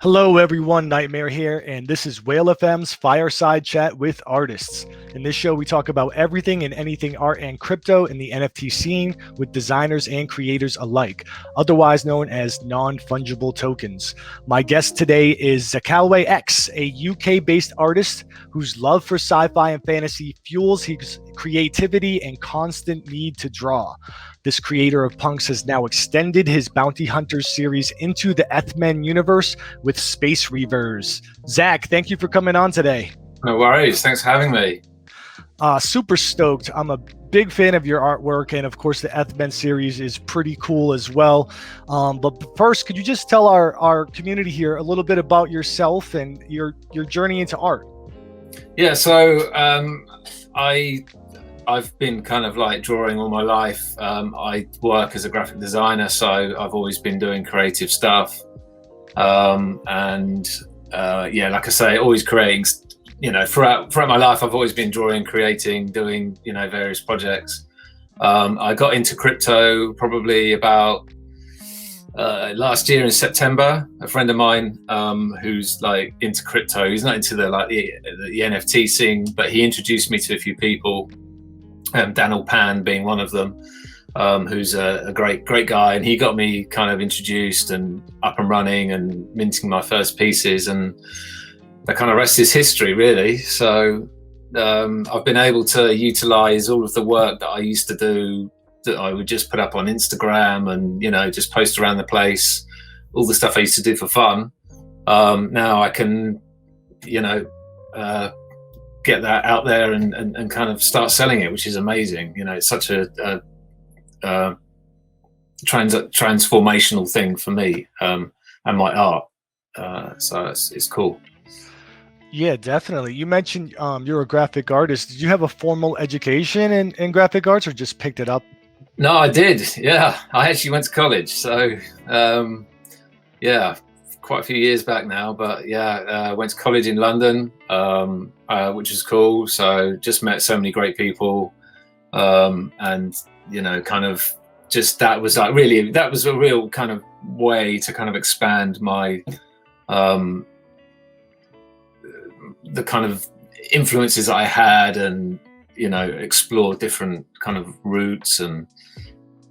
Hello, everyone. Nytmare here, and this is Whale FM's Fireside Chat with Artists. In this show, we talk about everything and anything art and crypto in the NFT scene with designers and creators alike, otherwise known as non-fungible tokens. My guest today is Zakalwe X, a UK-based artist whose love for sci-fi and fantasy fuels his creativity and constant need to draw. This creator of Punx has now extended his Bounty Hunters series into the ETH-MEN universe with SPACE REAVERS. Zach, thank you for coming on today. No worries. Thanks for having me. Super stoked. I'm a big fan of your artwork, and of course the ETH-MEN series is pretty cool as well. But first, could you just tell our community here a little bit about yourself and your journey into art? Yeah, so I've been kind of like drawing all my life. I work as a graphic designer, so I've always been doing creative stuff. Like I say, always creating, throughout my life, I've always been drawing, creating, doing, various projects. I got into crypto probably about last year in September. A friend of mine who's like into crypto, he's not into the NFT scene, but he introduced me to a few people. Daniel Pan being one of them, who's a great guy, and he got me kind of introduced and up and running and minting my first pieces, and the kind of rest is history, really. So I've been able to utilize all of the work that I used to do, that I would just put up on Instagram and just post around the place, all the stuff I used to do for fun. Now I can get that out there and kind of start selling it, which is amazing. It's such a transformational thing for me and my art. So it's cool. Yeah, definitely. You mentioned you're a graphic artist. Did you have a formal education in graphic arts, or just picked it up? No, I did. Yeah, I actually went to college. So quite a few years back now, but went to college in London, which is cool. So just met so many great people, and kind of just that was a real kind of way to kind of expand my the kind of influences I had, and explore different kind of routes. And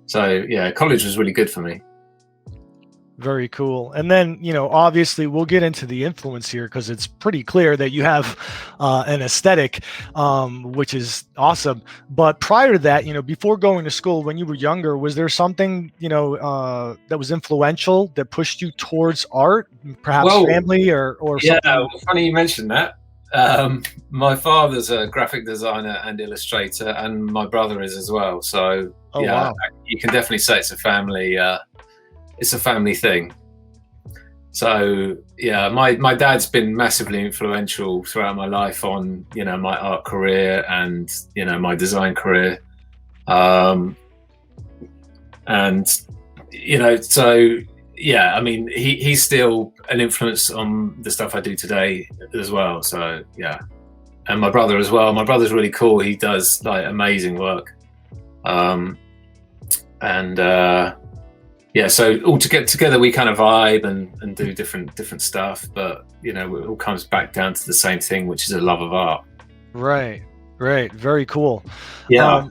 so college was really good for me. Very cool. And then, obviously we'll get into the influence here, because it's pretty clear that you have an aesthetic, which is awesome. But prior to that, before going to school, when you were younger, was there something, that was influential that pushed you towards art, perhaps family or something? Yeah, funny you mentioned that. My father's a graphic designer and illustrator, and my brother is as well. So wow. You can definitely say it's a family thing. So my dad's been massively influential throughout my life on my art career and my design career, he's still an influence on the stuff I do today as well. So and my brother as well. My brother's really cool. He does like amazing work, so all to get together, we kind of vibe and do different stuff, but it all comes back down to the same thing, which is a love of art. Right. Very cool. Yeah.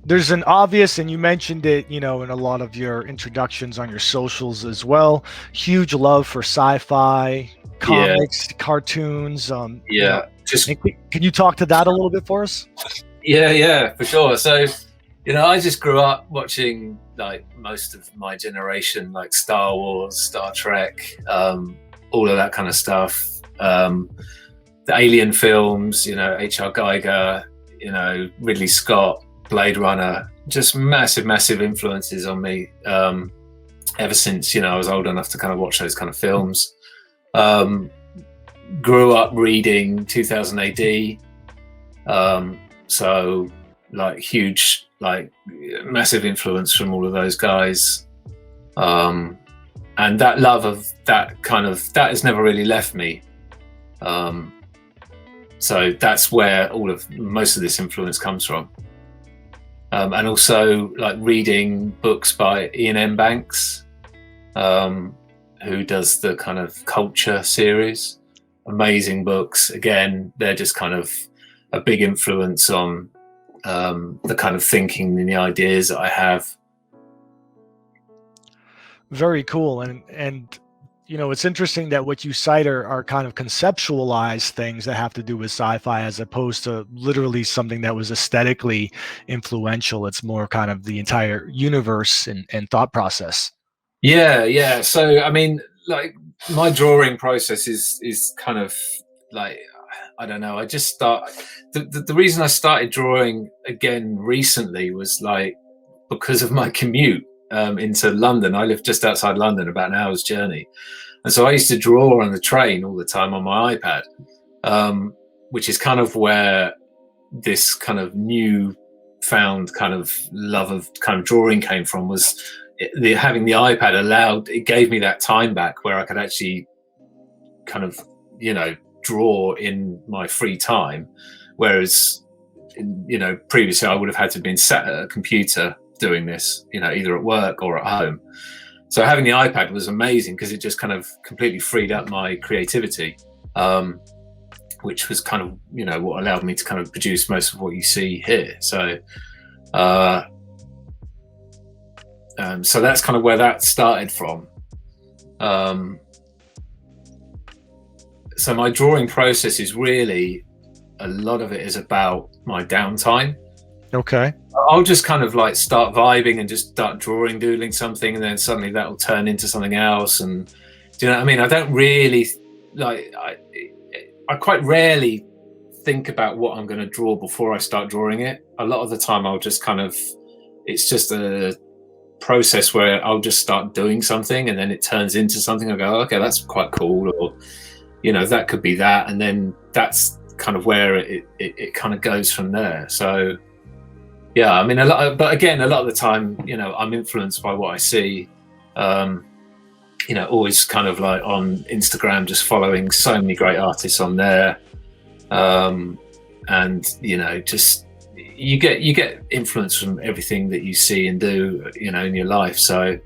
There's an obvious, and you mentioned it, in a lot of your introductions on your socials as well, huge love for sci-fi, comics, cartoons. Can you talk to that a little bit for us? Yeah, for sure. So, I just grew up watching like most of my generation, like Star Wars, Star Trek, all of that kind of stuff. The Alien films, H.R. Geiger, Ridley Scott, Blade Runner, just massive influences on me ever since I was old enough to kind of watch those kind of films. Grew up reading 2000 AD, so like huge, like massive influence from all of those guys, and that love of that that has never really left me. So that's where most of this influence comes from. And also like reading books by Ian M. Banks, who does the kind of culture series. Amazing books. Again, they're just kind of a big influence on the kind of thinking and the ideas that I have. Very cool. And you know, it's interesting that what you cite are kind of conceptualized things that have to do with sci-fi, as opposed to literally something that was aesthetically influential. It's more kind of the entire universe and thought process. Yeah. So I mean, like, my drawing process is kind of like, I don't know. I just start. The reason I started drawing again recently was like because of my commute into London. I live just outside London, about an hour's journey, and so I used to draw on the train all the time on my iPad, which is kind of where this kind of new found kind of love of kind of drawing came from. Was having the iPad it gave me that time back where I could actually kind of, you know, draw in my free time, whereas, you know, previously I would have had to have been sat at a computer doing this, you know, either at work or at home. So having the iPad was amazing because it just kind of completely freed up my creativity, which was kind of, you know, what allowed me to kind of produce most of what you see here. So so that's kind of where that started from. So my drawing process is really, a lot of it is about my downtime. Okay. I'll just kind of like start vibing and just start doodling something, and then suddenly that will turn into something else. And do you know what I mean? I don't really like, I quite rarely think about what I'm going to draw before I start drawing it. A lot of the time I'll just kind of, it's just a process where I'll just start doing something and then it turns into something. I go, okay, that's quite cool, or, you know, that could be that, and then that's kind of where it kind of goes from there. So yeah, I mean, but again, a lot of the time, you know, I'm influenced by what I see. You know, always kind of like on Instagram, just following so many great artists on there, and you know, just you get influence from everything that you see and do, you know, in your life. So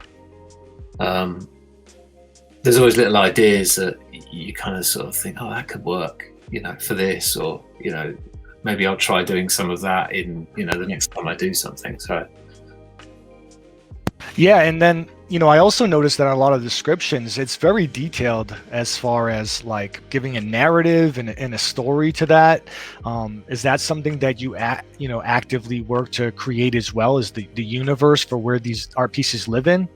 there's always little ideas that you kind of sort of think, oh, that could work, you know, for this, or, you know, maybe I'll try doing some of that in, you know, the next time I do something. So yeah, and then, you know, I also noticed that a lot of descriptions, it's very detailed as far as like giving a narrative and a story to that. Is that something that you actively work to create as well as the universe for where these art pieces live in?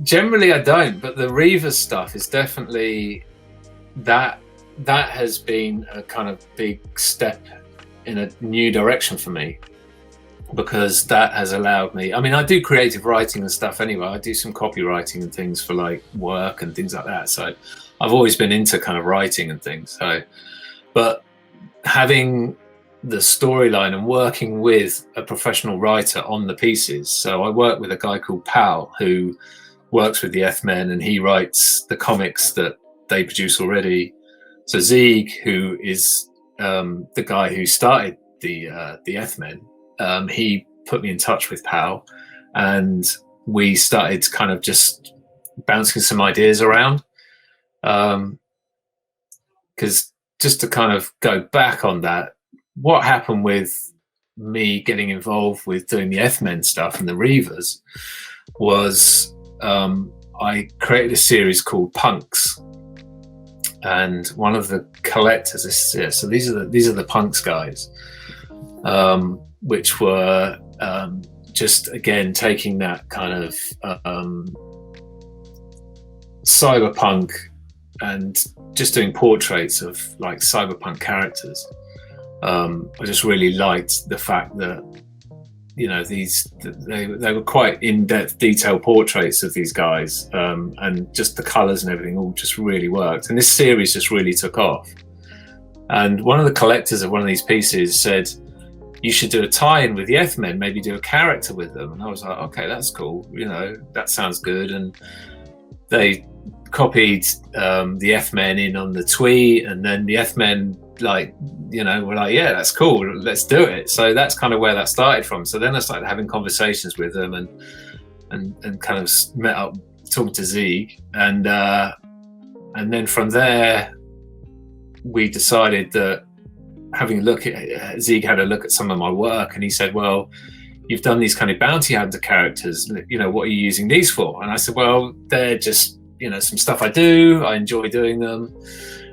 Generally I don't, but the Reavers stuff is definitely that has been a kind of big step in a new direction for me, because that has allowed me, I mean, I do creative writing and stuff anyway. I do some copywriting and things for like work and things like that. So I've always been into kind of writing and things. So, but having the storyline and working with a professional writer on the pieces. So I work with a guy called Pal who works with the ETH-MEN, and he writes the comics that they produce already. So Zieg, who is the guy who started the ETH-MEN, he put me in touch with Pal, and we started kind of just bouncing some ideas around. Because just to kind of go back on that, what happened with me getting involved with doing the ETH-MEN stuff and the Reavers was I created a series called Punx, and one of the collectors so these are the Punx guys, which were just again taking that kind of cyberpunk and just doing portraits of like cyberpunk characters. I just really liked the fact that, you know, they were quite in-depth, detailed portraits of these guys, and just the colours and everything all just really worked. And this series just really took off. And one of the collectors of one of these pieces said, you should do a tie-in with the ETH-MEN, maybe do a character with them. And I was like, okay, that's cool. You know, that sounds good. And they copied the ETH-MEN in on the tweet, and then the ETH-MEN, like, you know, we're like, yeah, that's cool, let's do it. So that's kind of where that started from. So then I started having conversations with them and kind of met up talking to Zeke, and then from there we decided that having a look at Zeke had a look at some of my work, and he said, well, you've done these kind of bounty hunter characters, what are you using these for? And I said, well, they're just some stuff I do, I enjoy doing them.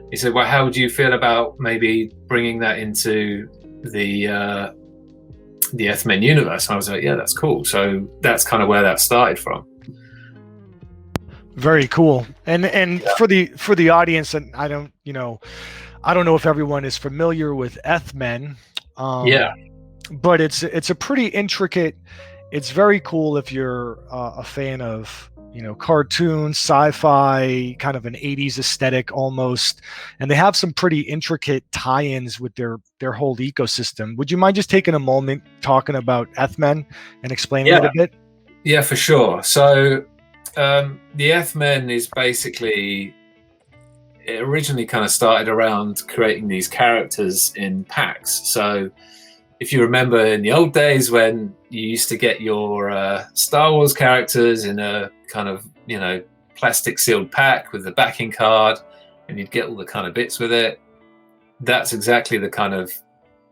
He said, well, how would you feel about maybe bringing that into the ETH-MEN universe? And I was like, yeah, that's cool. So that's kind of where that started from. Very cool. And for the audience, and I don't know if everyone is familiar with ETH-MEN. But it's a pretty intricate. It's very cool if you're a fan of cartoons, sci-fi, kind of an 80s aesthetic almost, and they have some pretty intricate tie-ins with their whole ecosystem. Would you mind just taking a moment talking about ETH-MEN and explaining it a bit? Yeah, for sure. So the ETH-MEN is basically, it originally kind of started around creating these characters in packs. So if you remember in the old days when you used to get your Star Wars characters in a kind of, plastic sealed pack with the backing card, and you'd get all the kind of bits with it, that's exactly the kind of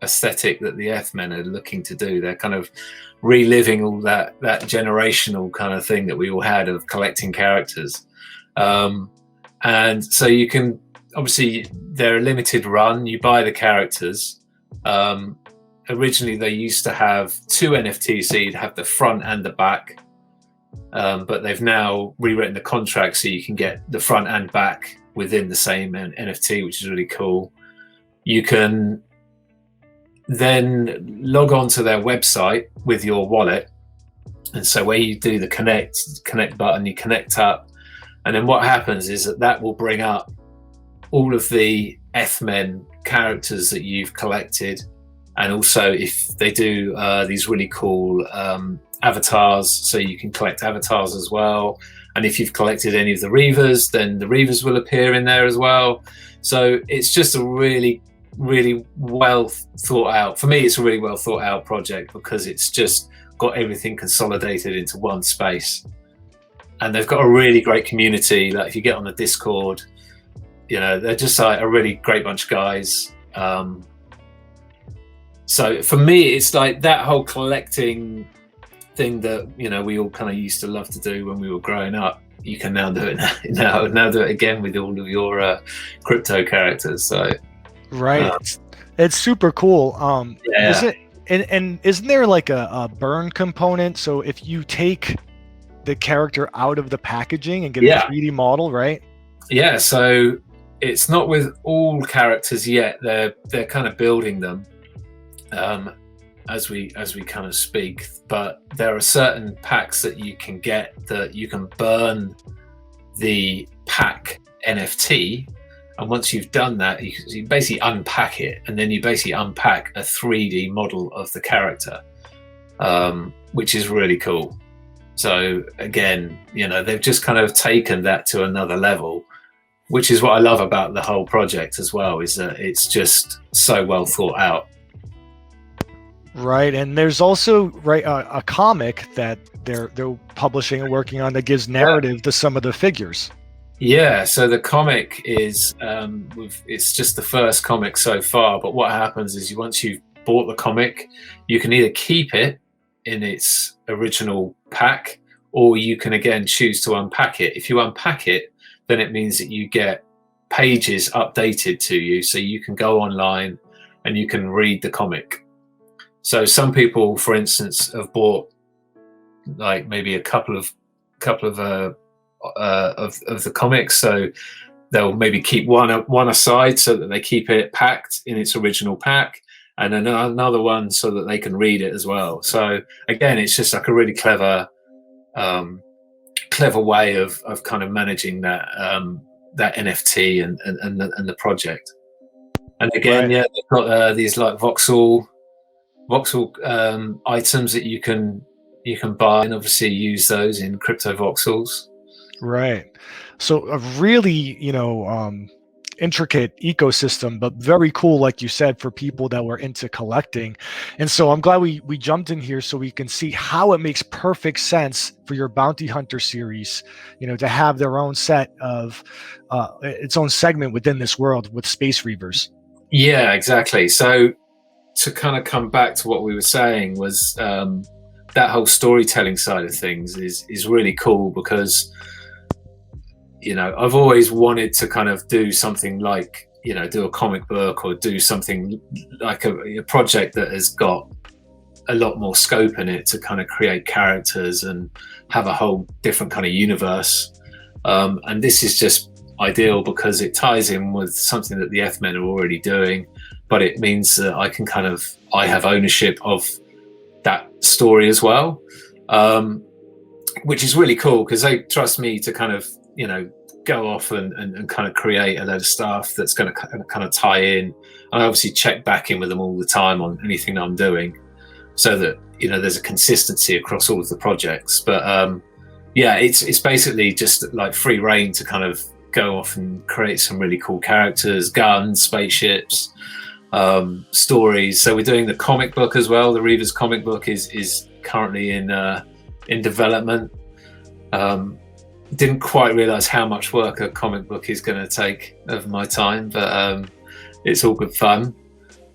aesthetic that the ETH-MEN are looking to do. They're kind of reliving all that generational kind of thing that we all had of collecting characters. And so you can, obviously, they're a limited run. You buy the characters. Originally, they used to have 2 NFTs, so you'd have the front and the back. But they've now rewritten the contract so you can get the front and back within the same NFT, which is really cool. You can then log on to their website with your wallet. And so where you do the connect button, you connect up. And then what happens is that will bring up all of the ETH-MEN characters that you've collected. And also if they do these really cool avatars, so you can collect avatars as well. And if you've collected any of the Reavers, then the Reavers will appear in there as well. So it's just a really, really well thought out, for me, it's a really well thought out project because it's just got everything consolidated into one space. And they've got a really great community. Like if you get on the Discord, they're just like a really great bunch of guys. So for me, it's like that whole collecting thing that we all kind of used to love to do when we were growing up. You can now do it now do it again with all of your crypto characters. So right, it's super cool. Isn't there like a burn component? So if you take the character out of the packaging and get a 3D model, right? Yeah. So it's not with all characters yet. They're kind of building them as we kind of speak. But there are certain packs that you can get that you can burn the pack NFT. And once you've done that, you basically unpack it, and then you basically unpack a 3D model of the character, which is really cool. So again, they've just kind of taken that to another level, which is what I love about the whole project as well, is that it's just so well thought out. Right, and there's also a comic that they're publishing and working on that gives narrative to some of the figures. Yeah, so the comic is it's just the first comic so far, but what happens is once you've bought the comic, you can either keep it in its original pack, or you can again choose to unpack it. If you unpack it, then it means that you get pages updated to you, so you can go online and you can read the comic. So some people, for instance, have bought like maybe a couple of the comics, so they'll maybe keep one aside so that they keep it packed in its original pack, and then another one so that they can read it as well. So again, it's just like a really clever way of kind of managing that NFT and the project. And again, they've got these like voxel items that you can buy, and obviously use those in crypto voxels. Right. So a really, intricate ecosystem, but very cool, like you said, for people that were into collecting. And so I'm glad we jumped in here so we can see how it makes perfect sense for your bounty hunter series, to have their own set of its own segment within this world with Space Reavers. Yeah, exactly. So to kind of come back to what we were saying was that whole storytelling side of things is really cool, because I've always wanted to kind of do something like do a comic book, or do something like a project that has got a lot more scope in it to kind of create characters and have a whole different kind of universe, and this is just ideal because it ties in with something that the ETH-MEN are already doing, but it means that I have ownership of that story as well, which is really cool because they trust me to kind of go off and kind of create a load of stuff that's going to kind of tie in. I obviously check back in with them all the time on anything that I'm doing, so that there's a consistency across all of the projects. But yeah, it's basically just like free reign to kind of go off and create some really cool characters, guns, spaceships, stories. So we're doing the comic book as well. The Reavers comic book is currently in development. Didn't quite realize how much work a comic book is going to take of my time, but it's all good fun.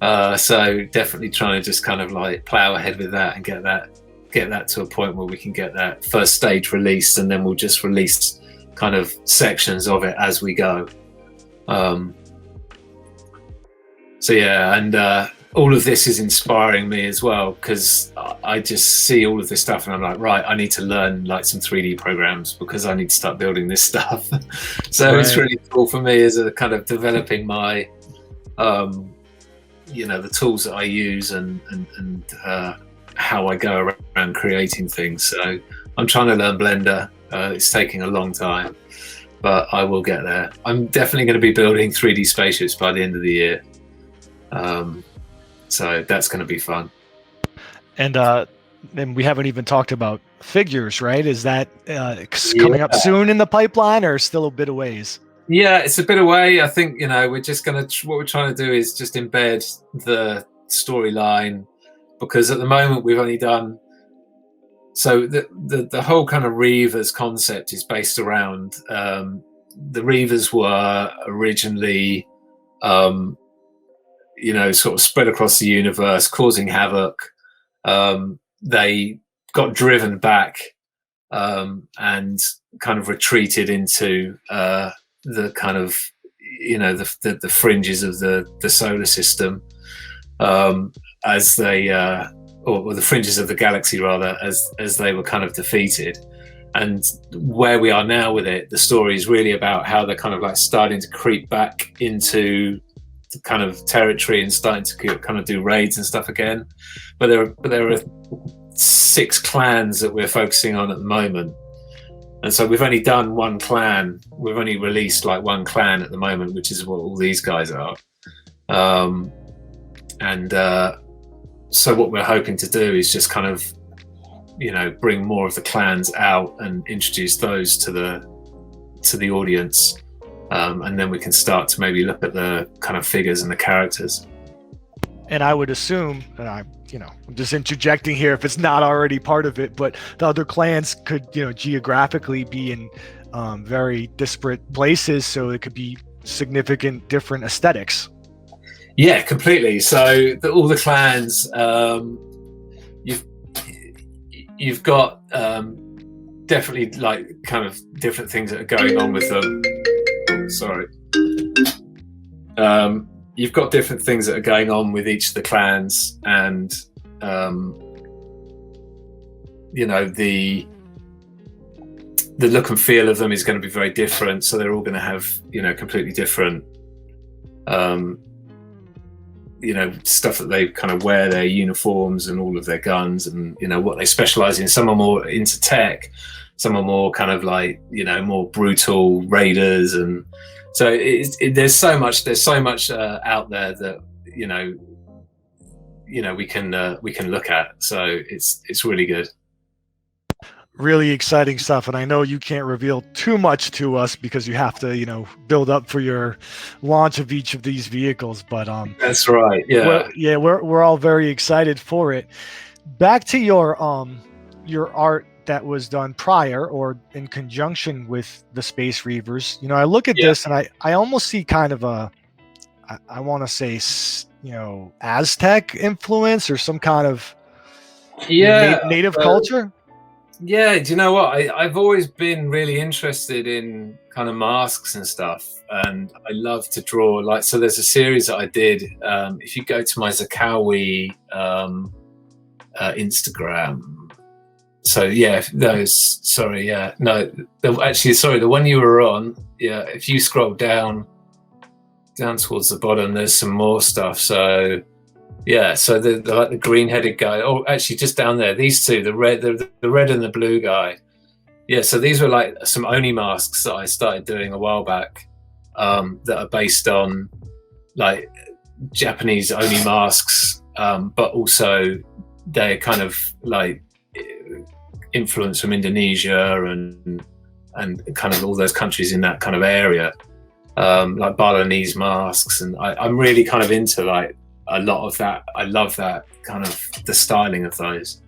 So definitely trying to just kind of like plow ahead with that and get that to a point where we can get that first stage released, and then we'll just release kind of sections of it as we go. So yeah, and all of this is inspiring me as well, because I just see all of this stuff and I'm like, right, I need to learn like some 3D programs because I need to start building this stuff. So right. It's really cool for me as a kind of developing my the tools that I use and how I go around creating things. So I'm trying to learn Blender. It's taking a long time, but I will get there. I'm definitely going to be building 3D spaceships by the end of the year. So that's going to be fun. And we haven't even talked about figures, right? Is that coming up soon in the pipeline, or still a bit of ways? Yeah, it's a bit away. I think, we're just going to, what we're trying to do is just embed the storyline, because at the moment we've only done, so the whole kind of Reavers concept is based around, the Reavers were originally, sort of spread across the universe, causing havoc. They got driven back and kind of retreated into the kind of, the fringes of the solar system, as they, or the fringes of the galaxy rather, as they were kind of defeated. And where we are now with it, the story is really about how they're kind of like starting to creep back into the kind of territory and starting to kind of do raids and stuff again. But there are 6 clans that we're focusing on at the moment. And so we've only done one clan. We've only released like one clan at the moment, which is what all these guys are. So what we're hoping to do is just kind of, bring more of the clans out and introduce those to the audience. And then we can start to maybe look at the kind of figures and the characters. And I would assume, and I'm just interjecting here if it's not already part of it, but the other clans could, geographically be in very disparate places, so it could be significant different aesthetics. Yeah, completely. So all the clans, you've got definitely like kind of different things that are going on with them. Sorry. You've got different things that are going on with each of the clans, and the look and feel of them is going to be very different. So they're all going to have completely different stuff that they kind of wear, their uniforms and all of their guns, and what they specialize in. Some are more into tech, some are more kind of like more brutal raiders, and so there's so much out there that we can look at. So it's really good. Really exciting stuff, and I know you can't reveal too much to us because you have to, you know, build up for your launch of each of these vehicles. But That's right. Yeah. we're all very excited for it. Back to your art that was done prior or in conjunction with the Space Reavers. You know, I look at Yeah. this and I almost see kind of a, I want to say, you know, Aztec influence or some kind of, you know, Yeah. native culture. Yeah, do you know what? I've always been really interested in kind of masks and stuff, and I love to draw. Like, so there's a series that I did. If you go to my Zakawi Instagram, so yeah, those. Sorry, yeah, no, actually, sorry, the one you were on. Yeah, if you scroll down towards the bottom, there's some more stuff. So. Yeah, so the like the green-headed guy. Oh, actually, just down there, these two, the red and the blue guy. Yeah, so these were like some Oni masks that I started doing a while back, that are based on like Japanese Oni masks, but also they're kind of like influence from Indonesia and kind of all those countries in that kind of area, like Balinese masks, and I'm really kind of into like. A lot of that. I love that kind of the styling of those.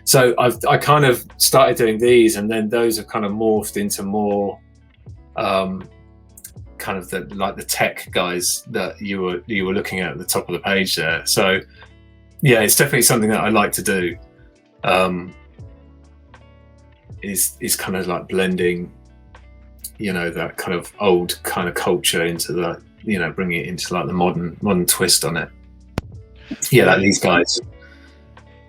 So I kind of started doing these, and then those have kind of morphed into more kind of the tech guys that you were looking at the top of the page there. So yeah, it's definitely something that I like to do. Is kind of like blending, you know, that kind of old kind of culture into the, you know, bringing it into like the modern twist on it. Yeah, like these guys.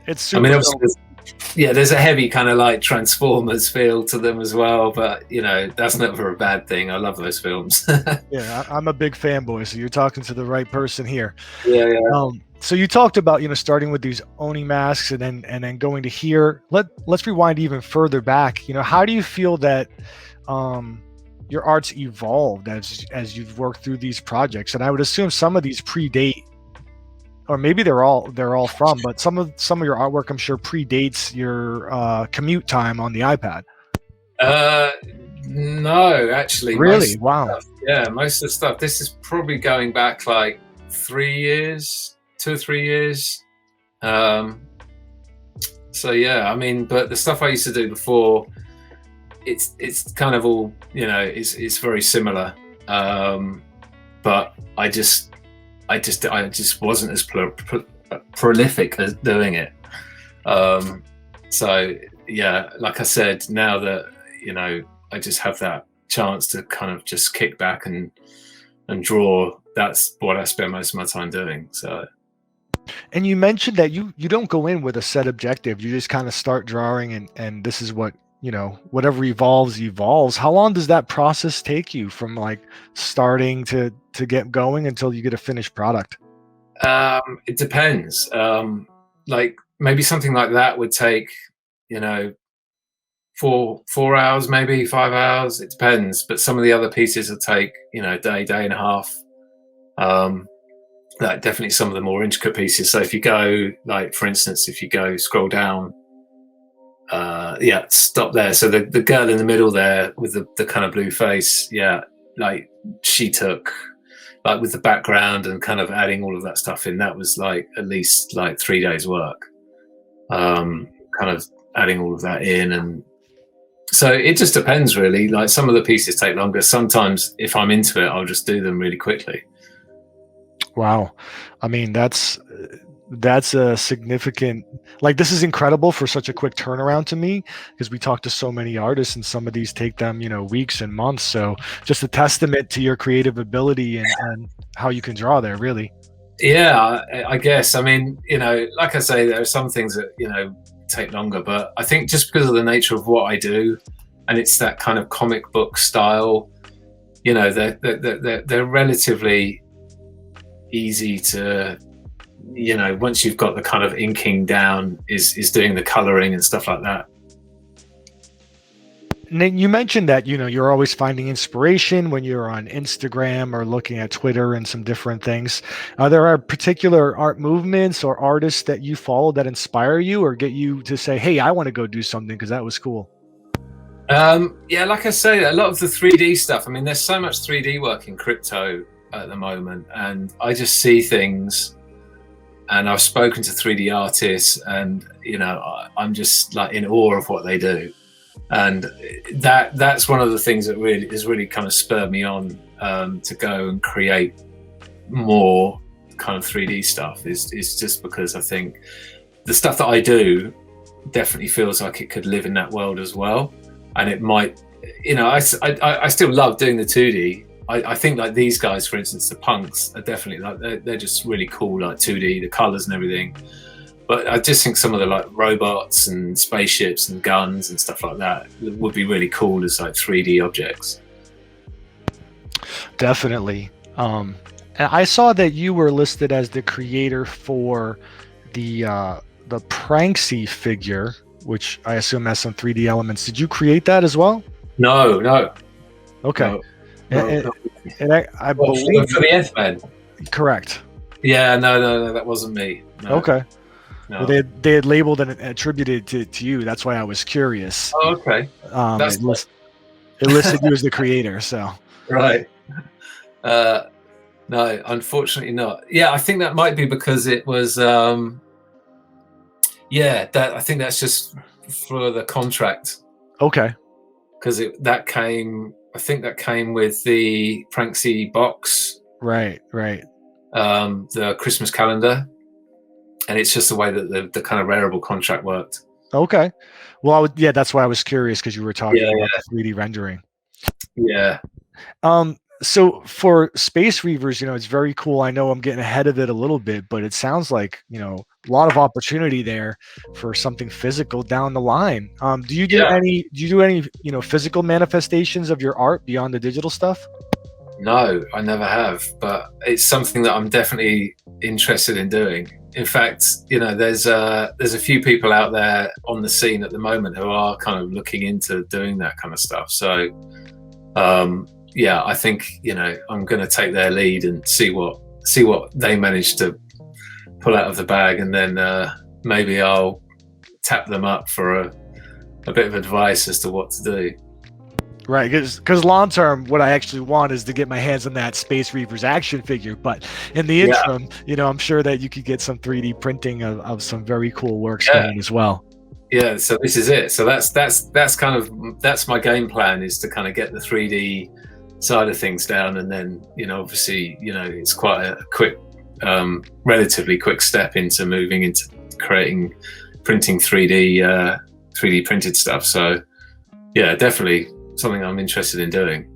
It's super. I mean, obviously, there's a heavy kind of like Transformers feel to them as well, but you know, that's never a bad thing. I love those films. Yeah, I'm a big fanboy, so you're talking to the right person here. Yeah. So you talked about, you know, starting with these Oni masks and then going to here. Let's rewind even further back. You know, how do you feel that your art's evolved as you've worked through these projects? And I would assume some of these predate, or maybe they're all from, but some of your artwork, I'm sure, predates your commute time on the iPad. No, actually. Really? Wow. Most of the stuff. This is probably going back like 3 years, 2 or 3 years. So yeah, I mean, but the stuff I used to do before, it's kind of all, you know, it's very similar, but I just wasn't as prolific as doing it. So yeah, like I said, now that, you know, I just have that chance to kind of just kick back and draw. That's what I spend most of my time doing. So. And you mentioned that you don't go in with a set objective. You just kind of start drawing, and this is what, you know, whatever evolves. How long does that process take you from like starting to get going until you get a finished product? It depends. Like maybe something like that would take, you know, 4 hours, maybe 5 hours. It depends. But some of the other pieces will take, you know, day and a half. Like definitely some of the more intricate pieces. So if you go, like for instance, if you go scroll down, stop there. So the girl in the middle there with the kind of blue face, like she took, like with the background and kind of adding all of that stuff in, that was like at least like 3 days work, kind of adding all of that in. And so it just depends really. Like some of the pieces take longer. Sometimes if I'm into it, I'll just do them really quickly. Wow. I mean, that's a significant, like, this is incredible for such a quick turnaround to me, because we talk to so many artists and some of these take them, you know, weeks and months. So just a testament to your creative ability and how you can draw there, really. Yeah, I guess. I mean, you know, like I say, there are some things that, you know, take longer, but I think just because of the nature of what I do, and it's that kind of comic book style, you know, they're relatively easy to, you know, once you've got the kind of inking down, is doing the coloring and stuff like that. And then you mentioned that, you're always finding inspiration when you're on Instagram or looking at Twitter and some different things. There are particular art movements or artists that you follow that inspire you or get you to say, hey, I want to go do something because that was cool. Yeah, like I say, a lot of the 3D stuff. I mean, there's so much 3D work in crypto at the moment, and I just see things. And I've spoken to 3D artists, and I'm just like in awe of what they do. And that's one of the things that really kind of spurred me on to go and create more kind of 3D stuff. Is just because I think the stuff that I do definitely feels like it could live in that world as well. And it might, I still love doing the 2D. I think like these guys, for instance, the Punx are definitely like they're just really cool, like 2D, the colors and everything. But I just think some of the like robots and spaceships and guns and stuff like that would be really cool as like 3D objects. Definitely. And I saw that you were listed as the creator for the Pranksy figure, which I assume has some 3D elements. Did you create that as well? No. Okay. No. And I believe for the ETH-MEN. Correct. Yeah, no, that wasn't me. No. Okay. No. Well, they had labeled and attributed to you. That's why I was curious. Oh, okay. It listed you as the creator. So right. No, unfortunately not. Yeah, I think that might be because it was. I think that's just for the contract. Okay. Because that came with the Pranksy box. Right. The Christmas calendar. And it's just the way that the kind of wearable contract worked. Okay. Well, that's why I was curious because you were talking about 3D rendering. Yeah. So for Space Reavers, it's very cool. I know I'm getting ahead of it a little bit, but it sounds like, a lot of opportunity there for something physical down the line. Do you do any physical manifestations of your art beyond the digital stuff? No, I never have, but it's something that I'm definitely interested in doing. In fact, there's a few people out there on the scene at the moment who are kind of looking into doing that kind of stuff. So, I think I'm going to take their lead and see what they manage to pull out of the bag, and then maybe I'll tap them up for a bit of advice as to what to do. Right, because long term, what I actually want is to get my hands on that Space Reavers action figure. But in the interim, I'm sure that you could get some 3D printing of some very cool works going as well. Yeah, so this is it. So that's my game plan, is to kind of get the 3D side of things down, and then obviously it's quite a quick, relatively quick step into moving into printing 3D printed stuff. So yeah, definitely something I'm interested in doing.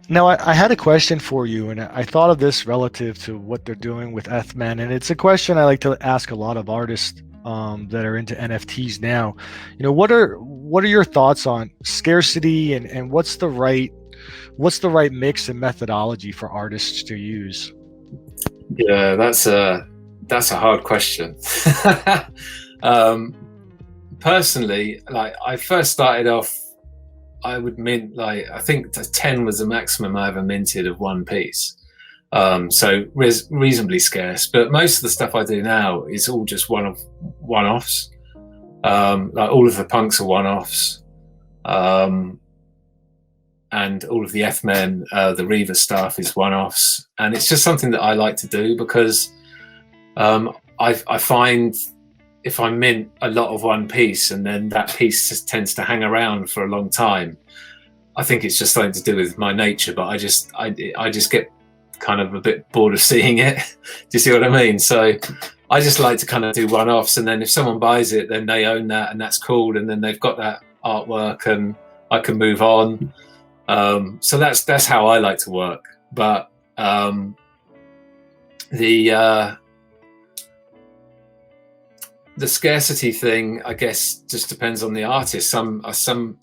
Now, I had a question for you, and I thought of this relative to what they're doing with ETH-MEN, and it's a question I like to ask a lot of artists that are into NFTs now. What are your thoughts on scarcity, and what's the right mix and methodology for artists to use? Yeah, that's a hard question. Personally, like I first started off, I would mint I think 10 was the maximum I ever minted of one piece. So reasonably scarce, but most of the stuff I do now is all just one-offs. Like all of the Punx are one-offs, and all of the ETH-MEN, the Reaver stuff is one-offs, and it's just something that I like to do because I find if I mint a lot of one piece and then that piece just tends to hang around for a long time, I think it's just something to do with my nature, but I just get kind of a bit bored of seeing it. Do you see what I mean? So I just like to kind of do one-offs, and then if someone buys it, then they own that, and that's cool, and then they've got that artwork and I can move on. So that's how I like to work. But the scarcity thing, I guess, just depends on the artist. Some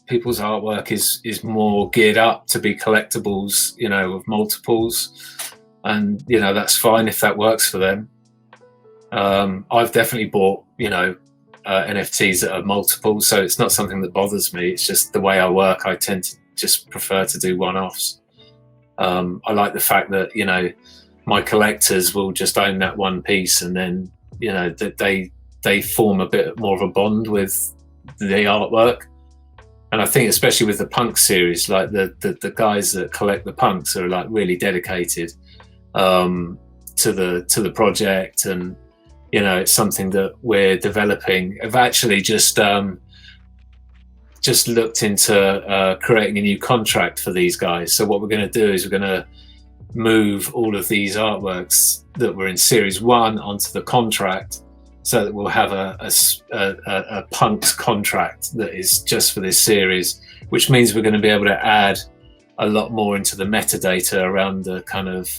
people's artwork is more geared up to be collectibles, of multiples, and that's fine if that works for them. I've definitely bought NFTs that are multiple, so it's not something that bothers me. It's just the way I work. I tend to just prefer to do one-offs. I like the fact that, you know, my collectors will just own that one piece, and then, you know, that they form a bit more of a bond with the artwork. And I think especially with the Punx series, like the guys that collect the Punx are like really dedicated to the project, and you know, it's something that we're developing. I've actually just looked into creating a new contract for these guys. So what we're going to do is we're going to move all of these artworks that were in series 1 onto the contract, so that we'll have a Punx contract that is just for this series, which means we're going to be able to add a lot more into the metadata around the kind of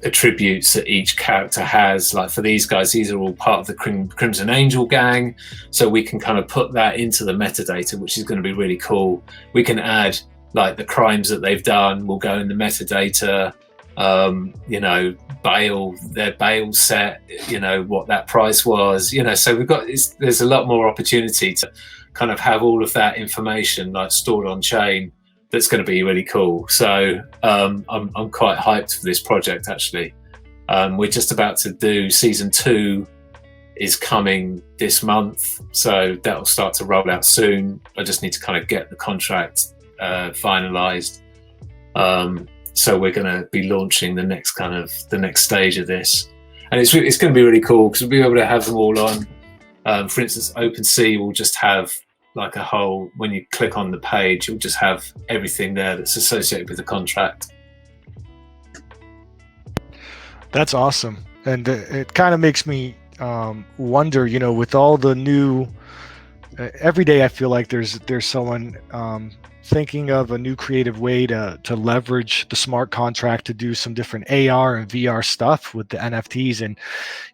attributes that each character has. Like for these guys, these are all part of the Crimson Angel gang, so we can kind of put that into the metadata, which is going to be really cool. We can add like the crimes that they've done will go in the metadata, you know, their bail set, you know, what that price was, you know, so there's a lot more opportunity to kind of have all of that information like stored on chain. That's going to be really cool. So I'm quite hyped for this project, actually. We're just about to do season 2 is coming this month, so that'll start to roll out soon. I just need to kind of get the contract finalized. So we're going to be launching the next stage of this, and it's going to be really cool because we'll be able to have them all on. For instance, OpenSea will just have like a whole, when you click on the page, you'll just have everything there that's associated with the contract. That's awesome. And it kind of makes me wonder, you know, with all the new, every day I feel like there's someone thinking of a new creative way to leverage the smart contract to do some different AR and VR stuff with the NFTs. And,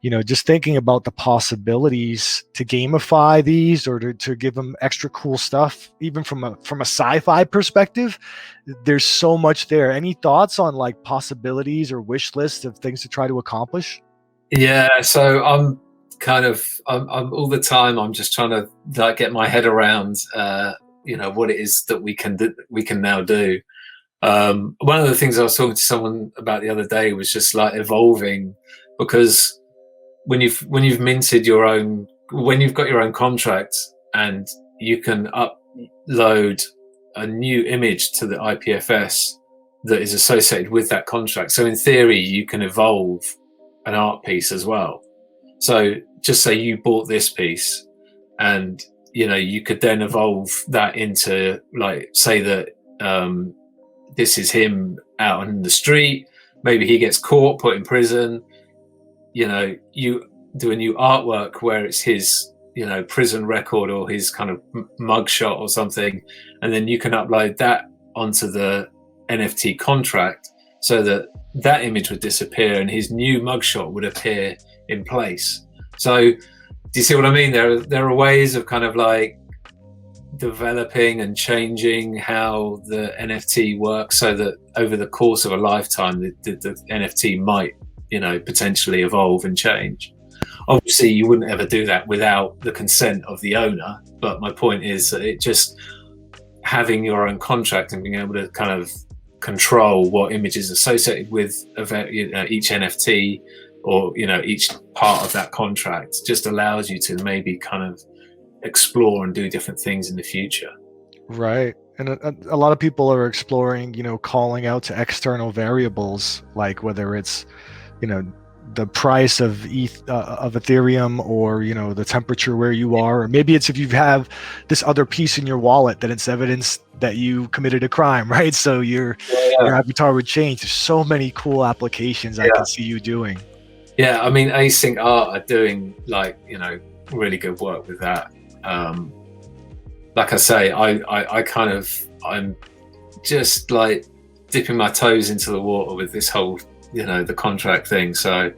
you know, just thinking about the possibilities to gamify these or to give them extra cool stuff, even from a sci-fi perspective, there's so much there. Any thoughts on like possibilities or wish lists of things to try to accomplish? Yeah, so I'm all the time, I'm just trying to like get my head around you know, what it is that we can now do. One of the things I was talking to someone about the other day was just like evolving, because when you've minted your own, when you've got your own contract and you can upload a new image to the IPFS that is associated with that contract. So in theory, you can evolve an art piece as well. So just say you bought this piece, and you know, you could then evolve that into, like, say that this is him out on the street. Maybe he gets caught, put in prison. You know, you do a new artwork where it's his, you know, prison record or his kind of mugshot or something, and then you can upload that onto the NFT contract, so that that image would disappear and his new mugshot would appear in place. So do you see what I mean? There are ways of kind of like developing and changing how the NFT works, so that over the course of a lifetime, the NFT might, you know, potentially evolve and change. Obviously, you wouldn't ever do that without the consent of the owner. But my point is that it just having your own contract and being able to kind of control what images associated with each NFT, or, you know, each part of that contract, just allows you to maybe kind of explore and do different things in the future. Right. And a lot of people are exploring, you know, calling out to external variables, like whether it's, you know, the price of Ethereum, or, you know, the temperature where you are, or maybe it's if you have this other piece in your wallet that it's evidence that you committed a crime, right? So your avatar would change. There's so many cool applications I can see you doing. Yeah, I mean, Async Art are doing, like, you know, really good work with that. Like I say, I'm just like dipping my toes into the water with this whole, you know, the contract thing. So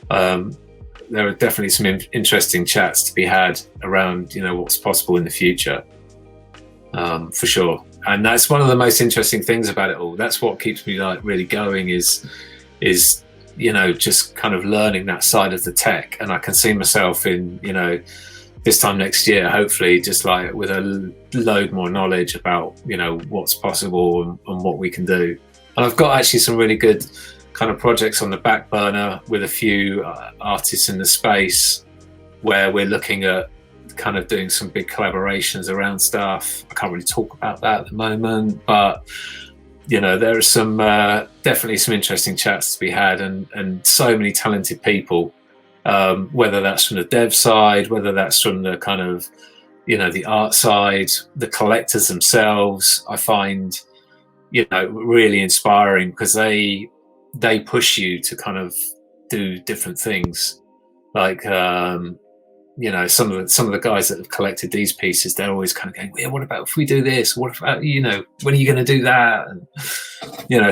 there are definitely some interesting chats to be had around, you know, what's possible in the future, for sure. And that's one of the most interesting things about it all. That's what keeps me like really going, is just kind of learning that side of the tech. And I can see myself in, this time next year, hopefully, just like with a load more knowledge about, what's possible and what we can do. And I've got actually some really good kind of projects on the back burner with a few artists in the space where we're looking at kind of doing some big collaborations around stuff. I can't really talk about that at the moment, but there are some definitely some interesting chats to be had, and so many talented people, whether that's from the dev side, whether that's from the kind of the art side, the collectors themselves. I find really inspiring because they push you to kind of do different things. Like some of the guys that have collected these pieces, they're always kind of going, yeah, what about if we do this? What about, when are you going to do that? And,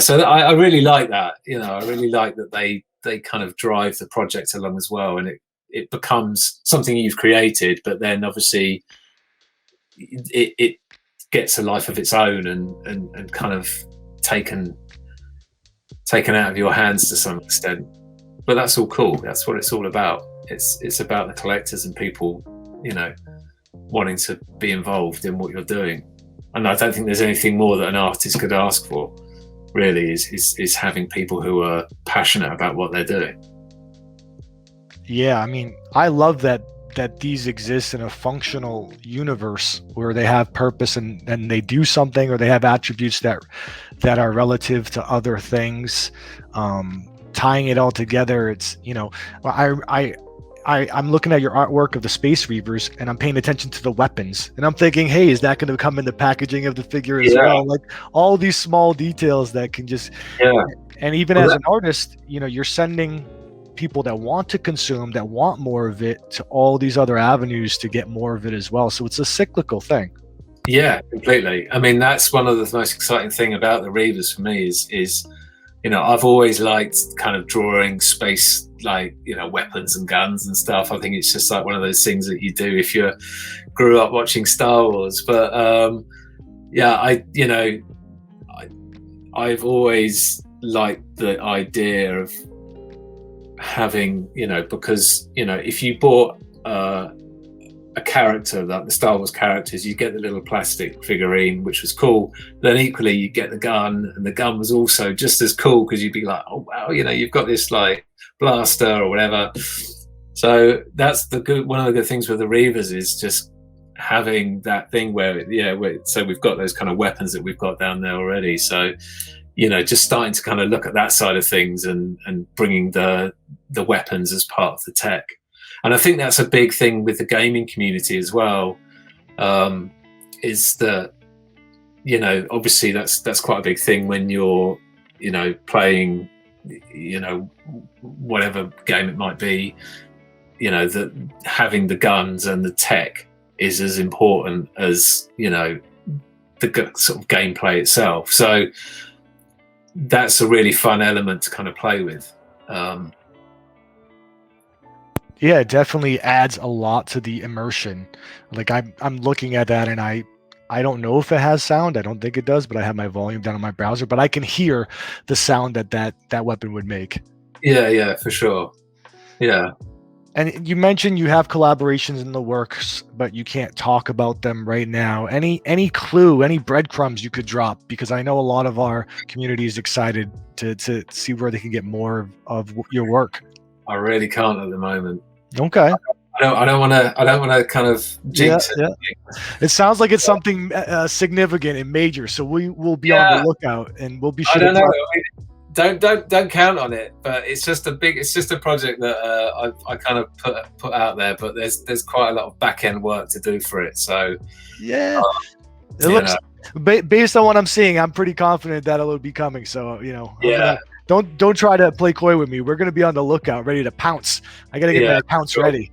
so I really like that. I really like that they kind of drive the project along as well. And it becomes something you've created, but then obviously it gets a life of its own and kind of taken out of your hands to some extent. But that's all cool. That's what it's all about. It's about the collectors and people, wanting to be involved in what you're doing. And I don't think there's anything more that an artist could ask for, really, is having people who are passionate about what they're doing. Yeah, I mean, I love that these exist in a functional universe where they have purpose and they do something, or they have attributes that are relative to other things. Tying it all together, it's I'm looking at your artwork of the SPACE REAVERS, and I'm paying attention to the weapons, and I'm thinking, hey, is that going to come in the packaging of the figure as well? Like all these small details that can just, and even as an artist, you're sending people that want to consume, that want more of it, to all these other avenues to get more of it as well. So it's a cyclical thing. Yeah, completely. I mean, that's one of the most exciting thing about the Reavers for me is I've always liked kind of drawing space, like, weapons and guns and stuff. I think it's just like one of those things that you do if you grew up watching Star Wars. But I've always liked the idea of having, because, if you bought a character like the Star Wars characters, you get the little plastic figurine, which was cool. Then equally you get the gun, and the gun was also just as cool because you'd be like, oh wow, you've got this like blaster or whatever. So that's one of the good things with the Reavers is just having that thing where so we've got those kind of weapons that we've got down there already. So just starting to kind of look at that side of things and bringing the weapons as part of the tech. And I think that's a big thing with the gaming community as well, is that, obviously that's quite a big thing when you're, playing, whatever game it might be, that having the guns and the tech is as important as, the sort of gameplay itself. So that's a really fun element to kind of play with. Yeah, it definitely adds a lot to the immersion. Like I'm looking at that, and I don't know if it has sound. I don't think it does, but I have my volume down on my browser, but I can hear the sound that weapon would make. Yeah, for sure. Yeah. And you mentioned you have collaborations in the works, but you can't talk about them right now. Any clue, any breadcrumbs you could drop? Because I know a lot of our community is excited to see where they can get more of your work. I really can't at the moment. Okay. I don't want to kind of jinx it. Yeah. It sounds like it's something significant and major, so we will be on the lookout, and we'll be sure. I don't know. Don't count on it, but it's just a project that I kind of put out there, but there's quite a lot of back end work to do for it. So yeah, it looks based on what I'm seeing, I'm pretty confident that it'll be coming. So don't try to play coy with me. We're gonna be on the lookout, ready to pounce. I gotta get my pounce ready.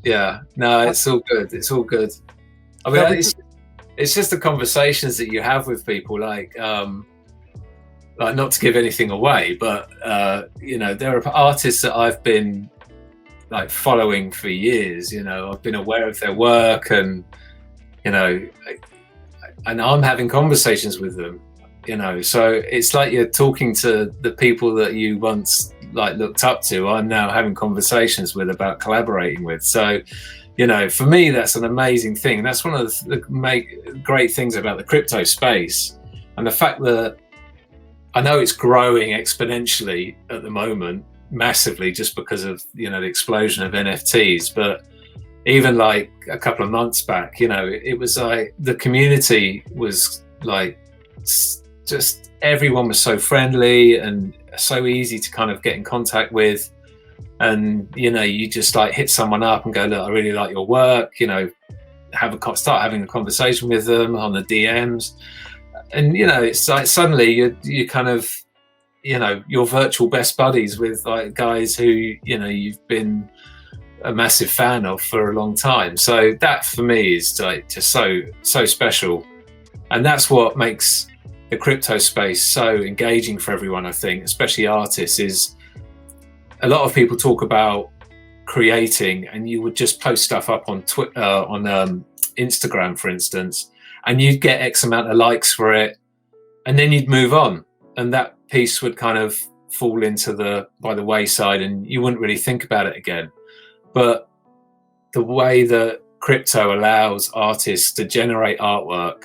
Yeah, no, it's all good. It's all good. I mean, it's just the conversations that you have with people, like not to give anything away, but there are artists that I've been like following for years. I've been aware of their work, and and I'm having conversations with them. So it's like you're talking to the people that you once like looked up to, I'm now having conversations with about collaborating with. So, you know, for me, that's an amazing thing. That's one of the great things about the crypto space, and the fact that I know it's growing exponentially at the moment, massively, just because of, you know, the explosion of NFTs. But even like a couple of months back, you know, it was like the community was like just everyone was so friendly and so easy to kind of get in contact with. And, you know, you just like hit someone up and go, look, I really like your work, you know, start having a conversation with them on the DMs. And, you know, it's like suddenly you kind of, you know, you're virtual best buddies with like guys who, you know, you've been a massive fan of for a long time. So that for me is like just so special. And that's what makes the crypto space so engaging for everyone, I think, especially artists. Is a lot of people talk about creating, and you would just post stuff up on Twitter, on Instagram, for instance, and you'd get X amount of likes for it, and then you'd move on, and that piece would kind of fall by the wayside, and you wouldn't really think about it again. But the way that crypto allows artists to generate artwork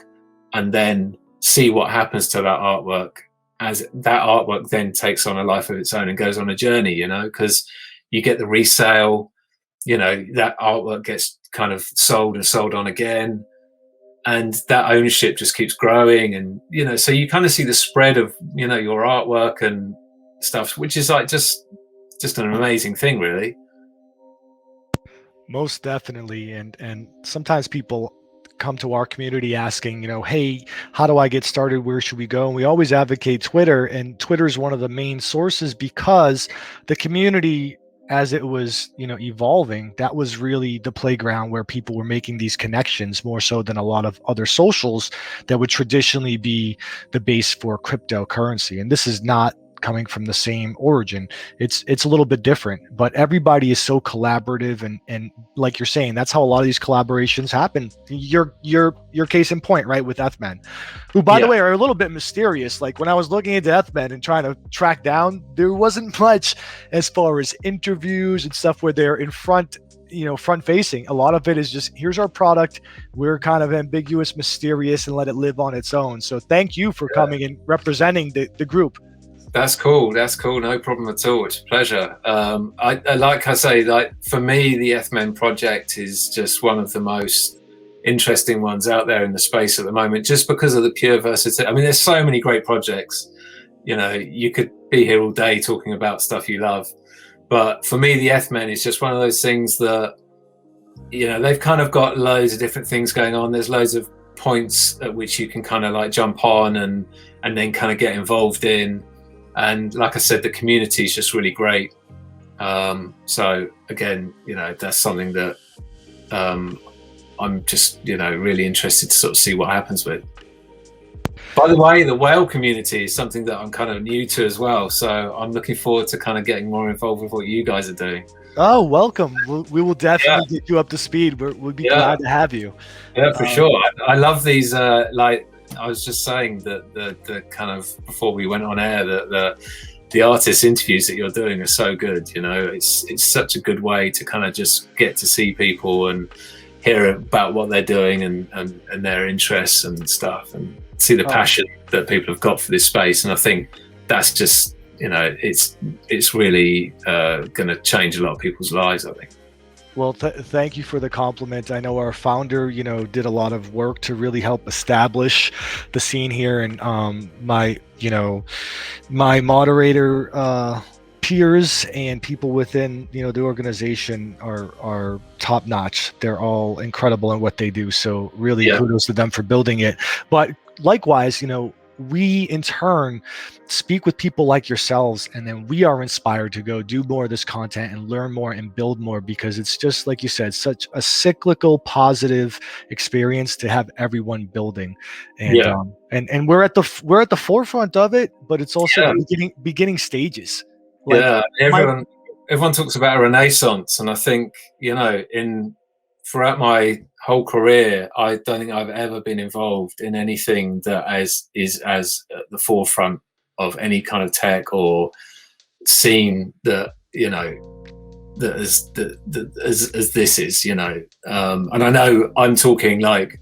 and then see what happens to that artwork, as that artwork then takes on a life of its own and goes on a journey, you know, because you get the resale, you know, that artwork gets kind of sold and sold on again, and that ownership just keeps growing. And, you know, so you kind of see the spread of, you know, your artwork and stuff, which is like just an amazing thing, really. Most definitely. And sometimes people come to our community asking, you know, hey, how do I get started? Where should we go? And we always advocate Twitter, and Twitter is one of the main sources, because the community, as it was, you know, evolving, that was really the playground where people were making these connections more so than a lot of other socials that would traditionally be the base for cryptocurrency. And this is not coming from the same origin. It's a little bit different, but everybody is so collaborative, and like you're saying, that's how a lot of these collaborations happen. Your case in point, right, with ETH-MEN, who, by the way, are a little bit mysterious. Like when I was looking into ETH-MEN and trying to track down, there wasn't much as far as interviews and stuff where they're in front, you know, front facing. A lot of it is just, here's our product, we're kind of ambiguous, mysterious, and let it live on its own. So thank you for coming and representing the group. That's cool. No problem at all. It's a pleasure. I like I say, like for me, the ETH-MEN project is just one of the most interesting ones out there in the space at the moment, just because of the pure versatility. I mean, there's so many great projects. You know, you could be here all day talking about stuff you love, but for me, the ETH-MEN is just one of those things that, you know, they've kind of got loads of different things going on. There's loads of points at which you can kind of like jump on and then kind of get involved in. And like I said, the community is just really great. So again, you know, that's something that I'm just, you know, really interested to sort of see what happens with. By the way, the whale community is something that I'm kind of new to as well. So I'm looking forward to kind of getting more involved with what you guys are doing. Oh, welcome. We will definitely get you up to speed. We'll be glad to have you. Yeah, for sure. I love these, like, I was just saying that the kind of, before we went on air, that the artist interviews that you're doing are so good. You know, it's such a good way to kind of just get to see people and hear about what they're doing and their interests and stuff, and see the passion that people have got for this space. And I think that's just, you know, it's really going to change a lot of people's lives, I think. Well, thank you for the compliment. I know our founder, you know, did a lot of work to really help establish the scene here, and my moderator peers and people within, you know, the organization are top notch. They're all incredible in what they do. So really kudos to them for building it. But likewise, you know, we in turn speak with people like yourselves, and then we are inspired to go do more of this content and learn more and build more, because it's just like you said, such a cyclical positive experience to have everyone building. And and we're at the forefront of it, but it's also the beginning stages. Like, everyone talks about a renaissance, and I think, you know, throughout my whole career, I don't think I've ever been involved in anything that is as at the forefront of any kind of tech or scene that, you know, that as this is, you know. And I know I'm talking like,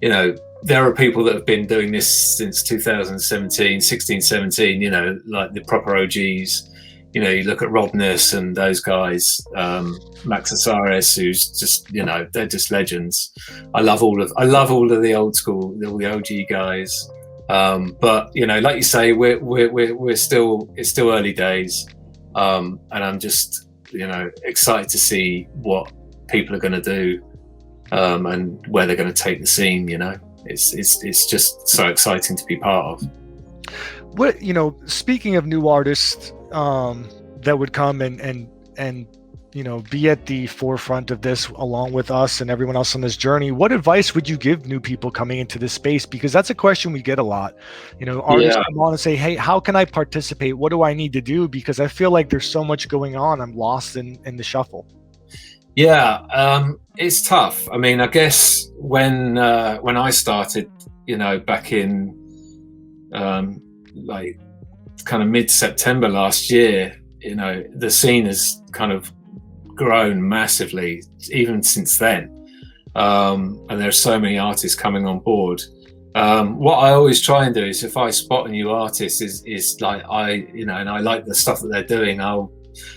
you know, there are people that have been doing this since 2017, 16, 17, you know, like the proper OGs. You know, you look at Robness and those guys, Max Asaris, who's just, you know, they're just legends. I love all of the old school, the OG guys. But you know, like you say, it's still early days, and I'm just, you know, excited to see what people are going to do, and where they're going to take the scene. You know, it's just so exciting to be part of. What, you know, speaking of new artists that would come and you know, be at the forefront of this along with us and everyone else on this journey, what advice would you give new people coming into this space? Because that's a question we get a lot. You know, artists come on and say, hey, how can I participate? What do I need to do? Because I feel like there's so much going on. I'm lost in the shuffle. Yeah, it's tough. I mean, I guess when I started, you know, back in like kind of mid-September last year, you know, the scene has kind of grown massively even since then, and there's so many artists coming on board. What I always try and do is, if I spot a new artist, is like, you know, and I like the stuff that they're doing, I'll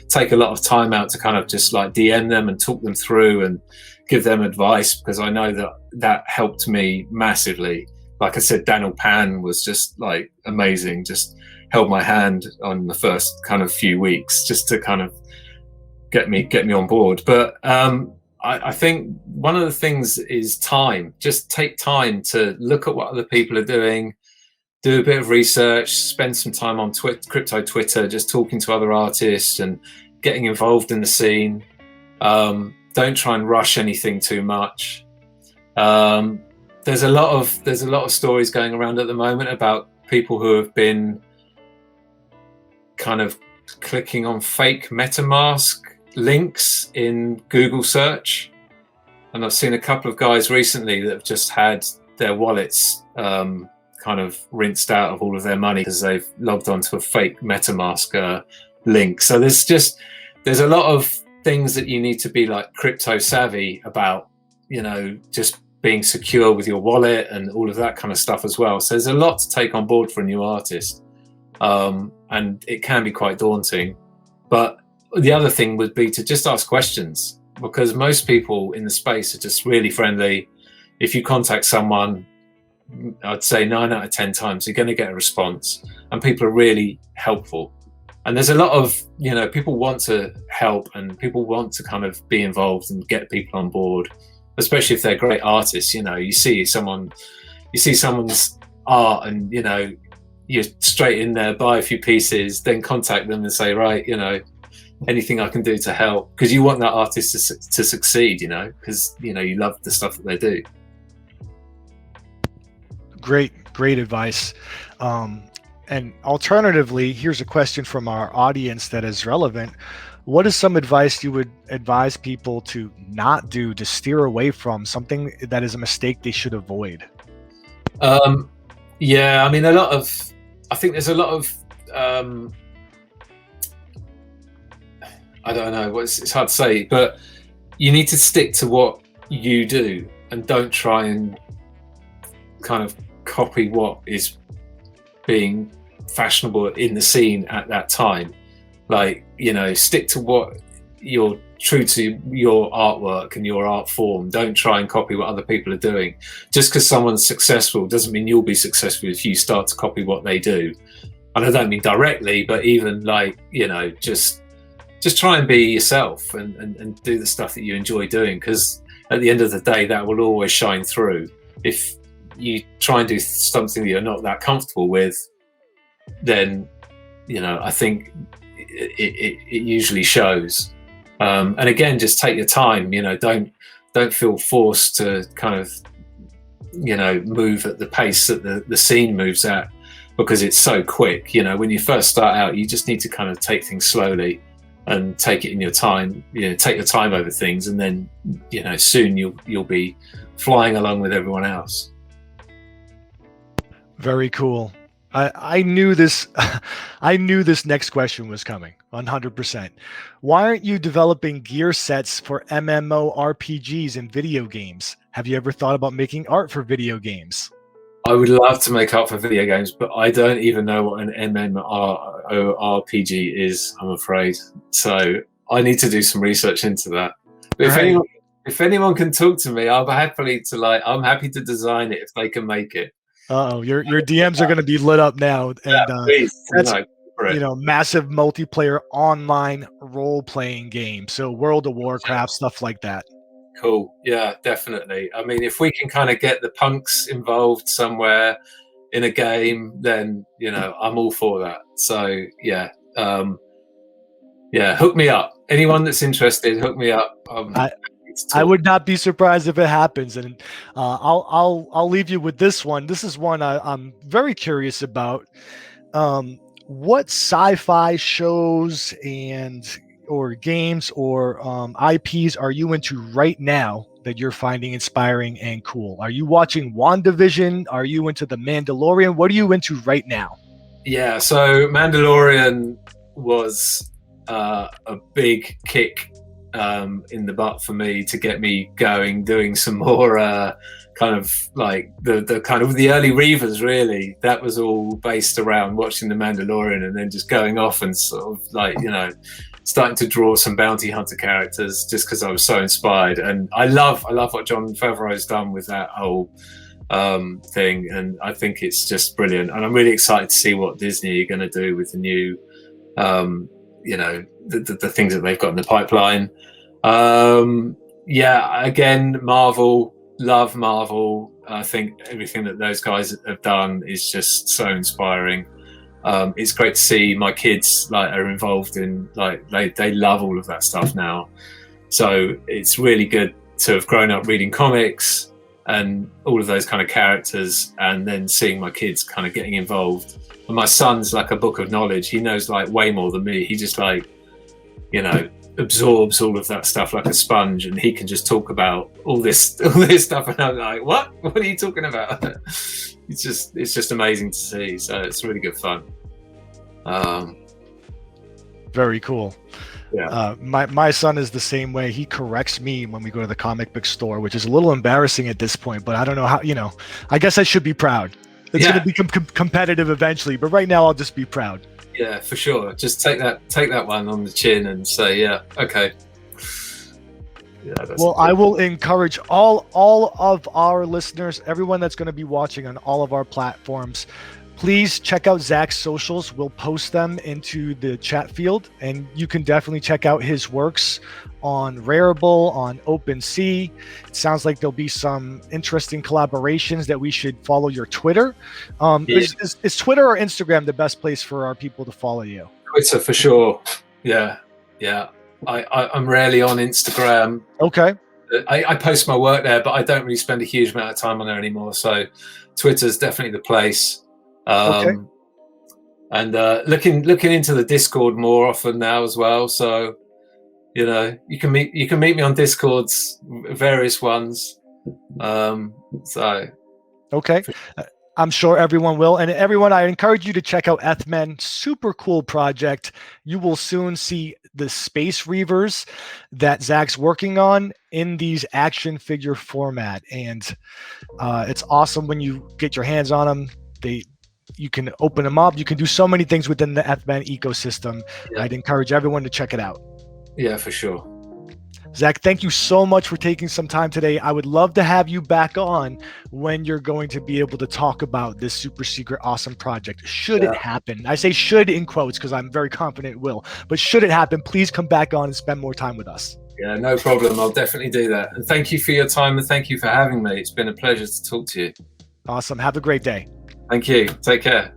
take a lot of time out to kind of just like DM them and talk them through and give them advice, because I know that helped me massively. Like I said, Daniel Pan was just like amazing, just held my hand on the first kind of few weeks just to kind of get me on board. But I think one of the things is time. Just take time to look at what other people are doing, do a bit of research, spend some time on crypto Twitter, just talking to other artists and getting involved in the scene. Don't try and rush anything too much. There's a lot of stories going around at the moment about people who have been kind of clicking on fake MetaMask links in Google search, and I've seen a couple of guys recently that have just had their wallets kind of rinsed out of all of their money because they've logged onto a fake MetaMask link. So there's a lot of things that you need to be like crypto savvy about, you know, just being secure with your wallet and all of that kind of stuff as well. So there's a lot to take on board for a new artist, and it can be quite daunting. But the other thing would be to just ask questions, because most people in the space are just really friendly. If you contact someone, I'd say 9 out of 10 times you're going to get a response, and people are really helpful. And there's a lot of, you know, people want to help and people want to kind of be involved and get people on board, especially if they're great artists. You know, you see someone's art and, you know, you're straight in there, buy a few pieces, then contact them and say, right, you know, anything I can do to help, because you want that artist to succeed, you know, because, you know, you love the stuff that they do. Great advice. And alternatively, here's a question from our audience that is relevant. What is some advice you would advise people to not do, to steer away from, something that is a mistake they should avoid? Yeah, I mean, I think there's a lot of, I don't know, it's hard to say, but you need to stick to what you do and don't try and kind of copy what is being fashionable in the scene at that time. Like, you know, stick to what you're true to, your artwork and your art form. Don't try and copy what other people are doing. Just because someone's successful doesn't mean you'll be successful if you start to copy what they do. And I don't mean directly, but even like, you know, just try and be yourself and do the stuff that you enjoy doing, because at the end of the day, that will always shine through. If you try and do something that you're not that comfortable with, then, you know, I think it usually shows. And again, just take your time. You know, don't feel forced to kind of, you know, move at the pace that the scene moves at, because it's so quick. You know, when you first start out, you just need to kind of take things slowly and take it in your time. You know, take your time over things, and then, you know, soon you'll be flying along with everyone else. Very cool. I knew this. I knew this next question was coming. 100%. Why aren't you developing gear sets for MMORPGs and video games? Have you ever thought about making art for video games? I would love to make art for video games, but I don't even know what an MMORPG is, I'm afraid. So I need to do some research into that. But if anyone can talk to me, I'm happy to design it if they can make it. Your DMs are going to be lit up now, and Please, that's massive multiplayer online role-playing game. So World of Warcraft, stuff like that. Cool. Yeah, definitely. I mean, if we can kind of get the Punx involved somewhere in a game, then I'm all for that. So yeah, hook me up. Anyone that's interested, hook me up. I would not be surprised if it happens, and I'll leave you with this one. This is one I'm very curious about. What sci-fi shows or games or IPs are you into right now that you're finding inspiring and cool? Are you watching WandaVision? Are you into The Mandalorian? What are you into right now? Yeah, so Mandalorian was a big kick in the butt for me to get me going, doing some more kind of like the early Reavers. Really, that was all based around watching The Mandalorian and then just going off and sort of starting to draw some bounty hunter characters just because I was so inspired. And I love what Jon Favreau's done with that whole thing, and I think it's just brilliant. And I'm really excited to see what Disney are going to do with the new the things that they've got in the pipeline. Again, Marvel, love Marvel. I think everything that those guys have done is just so inspiring. It's great to see my kids are involved in they love all of that stuff now. So it's really good to have grown up reading comics and all of those kind of characters, and then seeing my kids kind of getting involved. And my son's like a book of knowledge. He knows way more than me. He just absorbs all of that stuff like a sponge, and he can just talk about all this stuff, and I'm like, what are you talking about? It's just amazing to see. So it's really good fun. Very cool. Yeah. My son is the same way. He corrects me when we go to the comic book store, which is a little embarrassing at this point, but I don't know how, I guess I should be proud. It's going to become competitive eventually, but right now I'll just be proud. Yeah, for sure. Just take that one on the chin and say, yeah, okay. Yeah, well, I will encourage all of our listeners, everyone that's going to be watching on all of our platforms, please check out Zach's socials. We'll post them into the chat field, and you can definitely check out his works on Rarible, on OpenSea. It sounds like there'll be some interesting collaborations that we should follow your Twitter. Is Twitter or Instagram the best place for our people to follow you? Twitter for sure. Yeah. I'm rarely on Instagram. Okay. I post my work there, but I don't really spend a huge amount of time on there anymore. So Twitter's definitely the place. Okay. And looking into the Discord more often now as well. So you can meet me on Discords, various ones. Okay. I'm sure everyone will. And everyone, I encourage you to check out ETH-MEN. Super cool project. You will soon see the SPACE REAVERS that Zach's working on in these action figure format. And it's awesome when you get your hands on them. You can open them up. You can do so many things within the ETH-MEN ecosystem. Yeah. I'd encourage everyone to check it out. Yeah, for sure. Zach, thank you so much for taking some time today. I would love to have you back on when you're going to be able to talk about this super secret awesome project. Should it happen? I say should in quotes because I'm very confident it will. But should it happen, please come back on and spend more time with us. Yeah, no problem. I'll definitely do that. And thank you for your time, and thank you for having me. It's been a pleasure to talk to you. Awesome. Have a great day. Thank you. Take care.